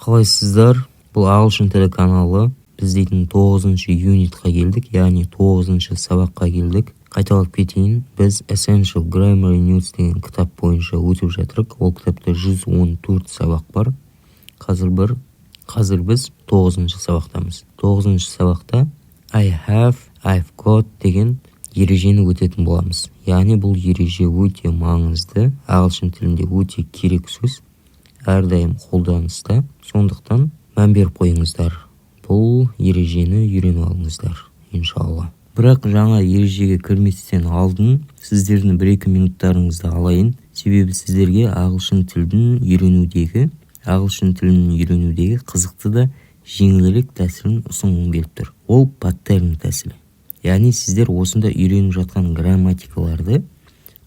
Қалайсыздар? Бұл ағылшын тілі каналы. Біз дейтін 9-шы юнитқа келдік, яғни 9-шы сабаққа келдік. Қайталап кетейін, біз Essential Grammar Notes деген кітап бойынша өтіп жатырық. Ол кітапта 114 сабақ бар. Қазір біз 9-шы сабақтамыз. 9-шы сабақта I have, I've got деген ережені өтетін боламыз. Яғни бұл ереже өте маңызды, ағылшын тілінде өте керек сөз, әрдайым қолданыста. Сондықтан мән беріп қойыңыздар. Бұл ережені үйреніп алыңыздар, иншалла. Бірақ жаңа ережеге кірместен алдын сіздердің 1-2 минуттарыңызды алайын. Себебі сіздерге ағылшын тілінің үйренудегі қызықты да жеңілірек тәсілін ұсынғым келіп тұр. Ол паттерн тәсілі. Яғни сіздер осында үйреніп жатқан грамматикаларды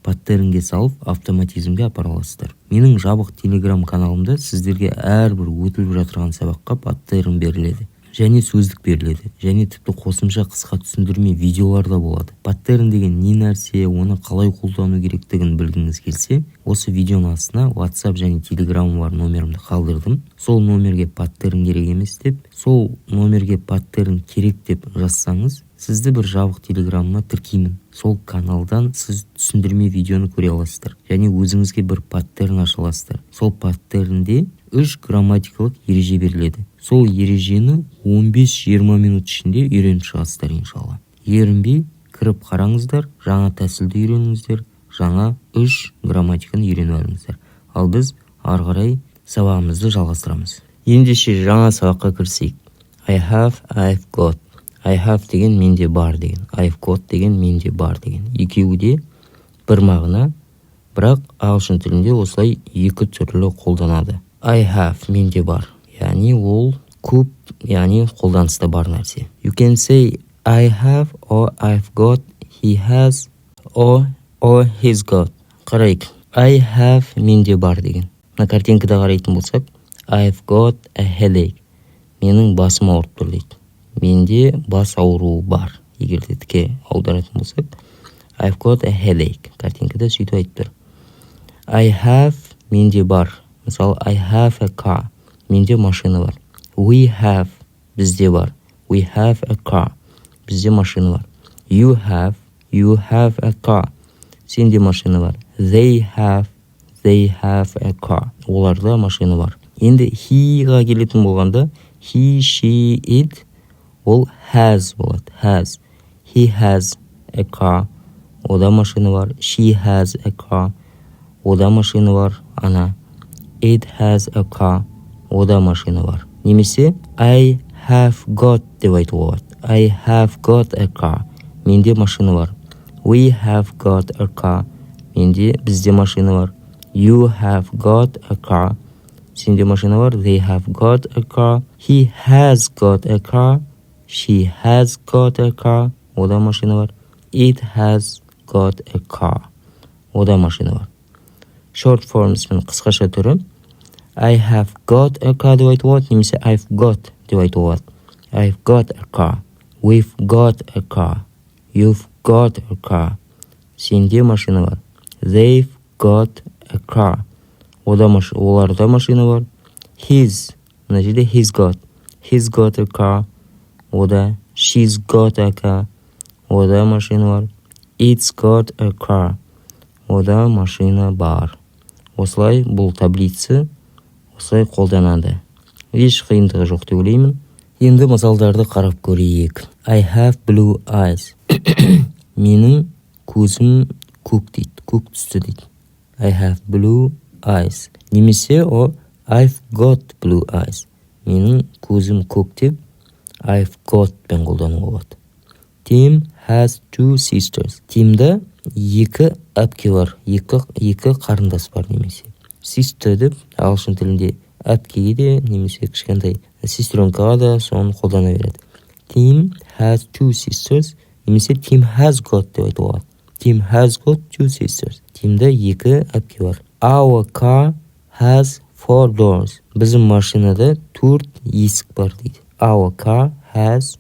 паттернге салып автоматизмге апара аласыздар. Менің жабық телеграм каналымда сіздерге әрбір өтіліп жатырған сабаққа паттерн беріледі. Және сөздік беріледі. Және тіпті қосымша қысқа түсіндірме видеолар да болады. Паттерн деген не нәрсе, оны қалай қолдану керектігін білгіңіз келсе, осы видеоның астына WhatsApp және Telegram бар номерімді қалдырдым. Сол номерге паттерн керек емес деп, сол номерге паттерн керек деп жазсаңыз, сізді бір жабық телеграмына тіркеймін. Сол каналдан сіз түсіндірме видеоны көре аласыздар. Және өзіңізге бір паттерн аша аласыздар. Сол паттернде 3 грамматикалық ереже беріледі. Сол ережені 15-20 минут ішінде үйреніп шығасыздар, иншалла. Ерінбей кіріп қараңыздар, жаңа тәсілді үйреніңіздер, жаңа 3 грамматиканы үйреніп алыңыздар. Ал біз ары қарай сабағымызды жалғастырамыз. Ендеше жаңа сабаққа кірсек. I have, I've got. I have деген менде бар деген. I've got деген менде бар деген. Екеуі де бір мағына, бірақ ағылшын тілінде осылай екі түрлі қолданады. I have менде бар. Яғни ол көп, яғни қолданыста бар нәрсе. You can say I have or I've got, he has or he's got. Қарайық. I have менде бар деген. Мына картинкада қарайтын болсақ, I've got a headache. Менің басым ауырып тұр дейді. Менде бас ауруы бар. Егер де тіке аударатын болсақ, I've got a headache. Картинкада сөйтіп айтып тұр. I have менде бар. Мысалы, I have a car. Менде машина бар. We have бізде бар. We have a car. Бізде машина бар. You have a car. Сенде машина бар. They have a car. Оларда машина бар. Енді he-ға келетін болғанда, he, she, it, ол has болады. Has. He has a car. Ода машина бар. She has a car. Ода машина бар. Ана. It has a car. Ода машина бар. Немесе I have got деп айтуға болады. I have got a car. Менде машина бар. We have got a car. Бізде машина бар. You have got a car. Сенде машина бар. They have got a car. He has got a car. She has got a car. Ода машина бар. It has got a car. Ода машина бар. Short forms мен қысқаша түрі. I have got a car деп айтуға болады, немесе I've got деп айтуға болады. I've got a car. We've got a car. You've got a car. Сенде машина бар. They've got a car. Оларда машина бар. Мына жерде he's got. He's got a car. Ода she's got a car. Ода машина бар. It's got a car. Ода машина бар. Осылай бұл таблица осылай қолданады. Еш қиындығы жоқ деп ойлаймын. Енді мысалдарды қарап көрейік. I have blue eyes. Менің көзім көк дейді, көк түсті дейді. I have blue eyes. Немесе I've got blue eyes. Менің көзім көк деп I've got пен қолдануға болады. Tim has 2 sisters. Тимда 2 әпке бар, 2 қарындас бар немесе. Sister деп ағылшын тілінде әпкеге де немесе кішкентай сестренкаға да соны қолдана береді. Tim has 2 sisters. Немесе Tim has got деп айтуға болады. Tim has got 2 sisters. Тимда 2 әпке бар. Our car has 4 doors. Біздің машинада 4 есік бар дейді. Our car has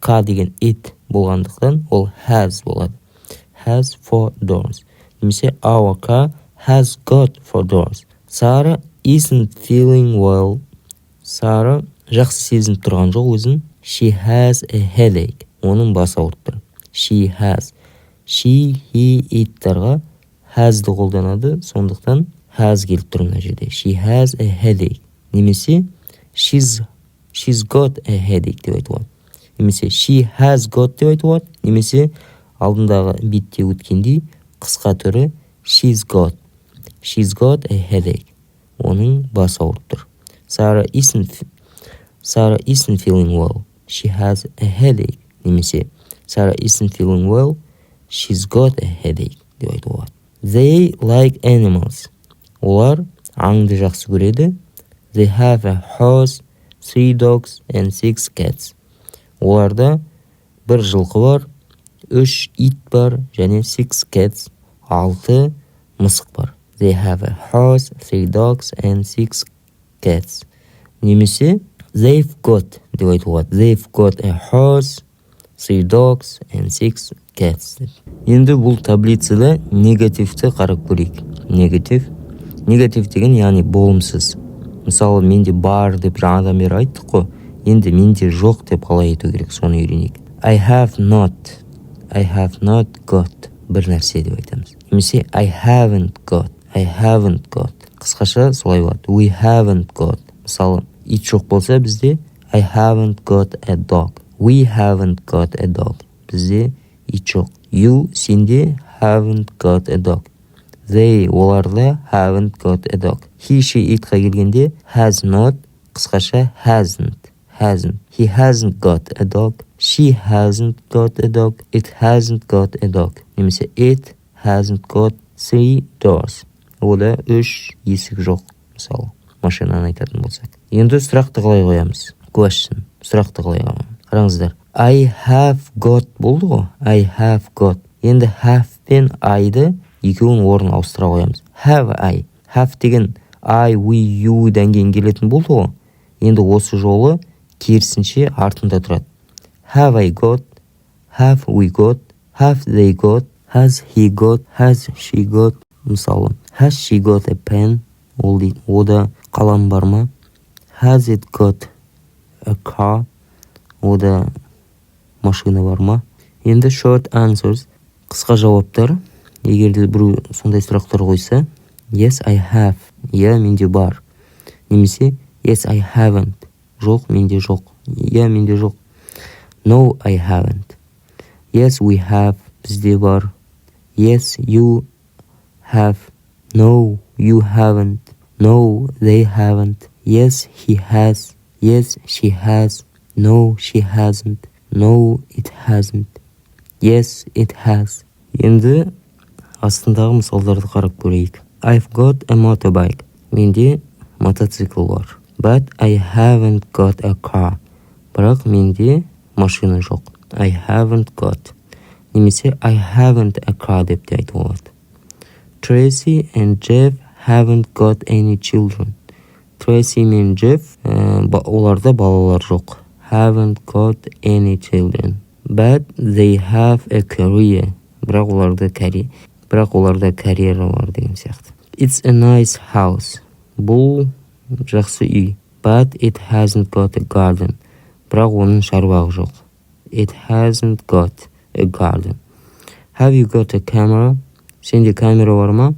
car деген it болғандықтан ол has болады. Has 4 doors. Немесе our car has got 4 doors. Sarah isn't feeling well Сара жақсы сезініп тұрған жоқ өзін. She has a headache. Оның басы ауырып тұр. She has. She, he, it-тарға has-ды қолданады. Сондықтан has келіп тұр мына жерде. She has a headache. Немесе she's got a headache деп айтуға. Немесе she has got деп айтуға. Немесе алдындағы битте өткендей қысқа түрі she's got a headache. Оның басы ауырып тұр. Sarah isn't feeling well. She has a headache. Немесе Sarah isn't feeling well. She's got a headache деп айтуға. They like animals. Олар аңды жақсы көреді. They have a horse, 3 dogs and 6 cats. Оларда 1 жылқы бар, 3 ит бар және 6 cats, 6 мысық бар. They have a horse, 3 dogs and 6 cats. Немесе they've got деп айтуға. They've got a horse, 3 dogs and 6 cats. Енді бұл таблицада негативті қарап көрейік. Негатив деген яғни болымсыз. Мысалы, менде бар деп жаңадан бері айттық қой. Енді менде жоқ деп қалай айту керек, соны үйренейік. I have not got бір нәрсе деп айтамыз. Немесе I haven't got. Қысқаша солай болады. We haven't got. Мысалы, ит жоқ болса бізде I haven't got a dog. We haven't got a dog. Бізде ит жоқ. You, сенде haven't got a dog. They, оларда haven't got a dog. He, she, itқа келгенде has not, қысқаша hasn't. He hasn't got a dog. She hasn't got a dog. It hasn't got a dog. Немесе it hasn't got 3 doors. Ода 3 есік жоқ. Мысалы, машинаны айтатын болсақ. Енді сұрақты қалай қоямыз? Question. Сұрақты қалай қоямыз? Қараңыздар. I have got болды ғой. I have got. Енді have пен I-ды екеуін орын ауыстыра қоямыз. Have I. Have деген I, we, you-дан кейін келетін болды ғой. Енді осы жолы керісінше артында тұрады. Have I got, have we got, have they got, has he got, has she got. Мысалы, has she got a pen? Ол дейді. Ода қалам бар ма? Has it got a car? Ода машина бар ма? Енді short answers. Қысқа жауаптар. Егер де біреу сондай сұрақтар қойса, yes, I have. Я, менде бар. Немесе yes, I haven't. Жоқ, менде жоқ. Я, менде жоқ. No, I haven't. Yes, we have. Бізде бар. Yes, you have. No, you haven't. No, they haven't. Yes, he has. Yes, she has. No, she hasn't. No, it hasn't. Yes, it has. Енді астындағы мысалдарды қарап көрейік. I've got a motorbike. Менде мотоцикл бар. But I haven't got a car. Бірақ менде машина жоқ. I haven't got. Немесе I haven't a car деп те айтуға болады. Tracy and Jeff haven't got any children. Tracy мен Jeff оларда балалар жоқ. Haven't got any children. But they have a career. Бірақ оларда карьера бар деген сияқты. It's a nice house. Бұл жақсы үй. But it hasn't got a garden. Бірақ оның шаруағы жоқ. It hasn't got a garden. Have you got a camera? Сенде камера бар ма?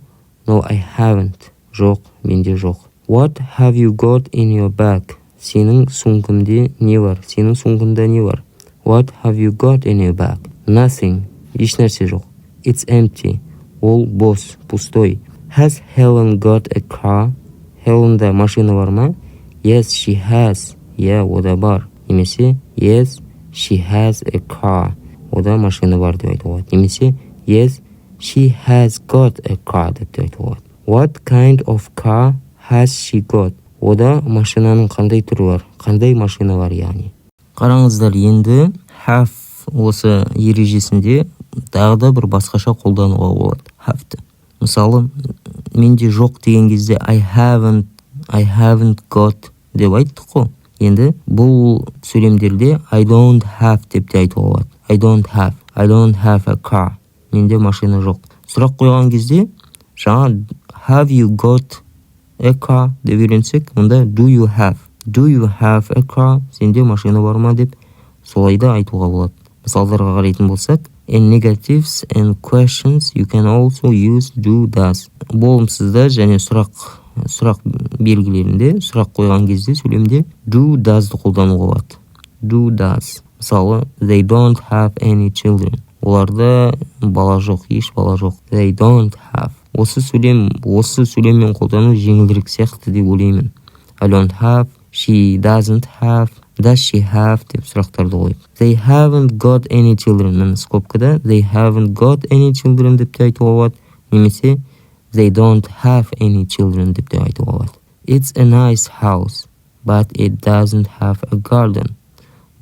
No, I haven't. Жоқ, менде жоқ. What have you got in your bag? Сенің сумкаңда не бар? Сенің сумкаңда не бар? What have you got in your bag? Nothing. Еш нәрсе жоқ. It's empty. Ол бос, пустой. Has Helen got a car? Helen'да машина бар ма? Yes, she has. Я, ода бар. Немесе yes, she has a car. Ода машина бар деп айтуға. Немесе yes, she has got a car деп айтуға. What kind of car has she got? Ода машинаның қандай түрі бар? Қандай машина бар яғни? Қараңыздар, енді have осы ережесінде тағы да бір басқаша қолдануға болады. Have-ті. Мысалы, менде жоқ деген кезде I haven't got деп айттық қой. Енді бұл сөйлемдерде I don't have деп те айтуға болады. I don't have a car. Менде машина жоқ. Сұрақ қойған кезде жаңа have you got a car деп үйренсек, онда do you have Do you have a car? Сенде машина бар ма деп солай да айтуға болады. Мысалдарға қарайтын болсақ, in negatives and questions you can also use do, does. Болымсызда және сұрақ белгілерінде, сұрақ қойған кезде сөйлемде do, does'ды қолдануға болады. Do, does. Мысалы, they don't have any children. Оларда бала жоқ, еш бала жоқ. They don't have. Осы сөйлеммен қолдану жеңілдірек сияқты деп ойлаймын. I don't have, she doesn't have, does she have деп сұрақтарды қойып. They haven't got any children. Міне скобкада they haven't got any children деп те айтуға болады. Немесе they don't have any children деп те айтуға болады. It's a nice house, but it doesn't have a garden.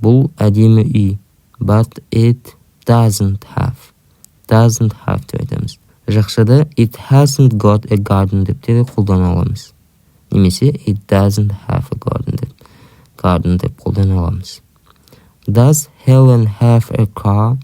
Бұл әдемі үй, but it doesn't have деп айтамыз. Жақшада it hasn't got a garden деп те қолдана аламыз. Немесе it doesn't have a garden деп қолдана аламыз. Does Helen have a car?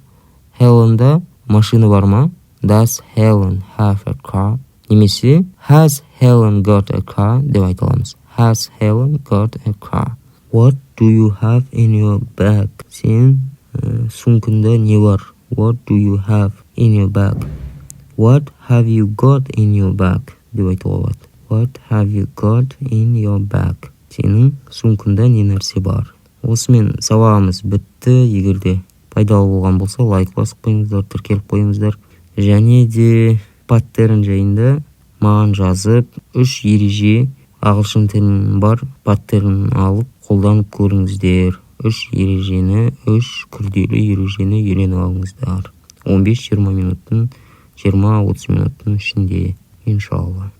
Helen'да машина бар ма? Does Helen have a car? Немесе has Helen got a car деп айта аламыз. Has Helen got a car? What do you have in your bag? Сен сумкаңда не бар? What do you have in your bag? What have you got in your bag? деп айтуға болады. What have you got in your bag? Сенің сумкаңда не нәрсе бар? Осымен сабағымыз бітті. Егерде пайдалы болған болса, лайк басып қойыңыздар, тіркеліп қойыңыздар. Және де паттерн жайында маған жазып, 3 ереже ағылшын тілінің бар паттерн алып қолданып көріңіздер. 3 күрделі ережені үйреніп алыңыздар. 15-20 минуттың, 20-30 минуттың ішінде, иншалла.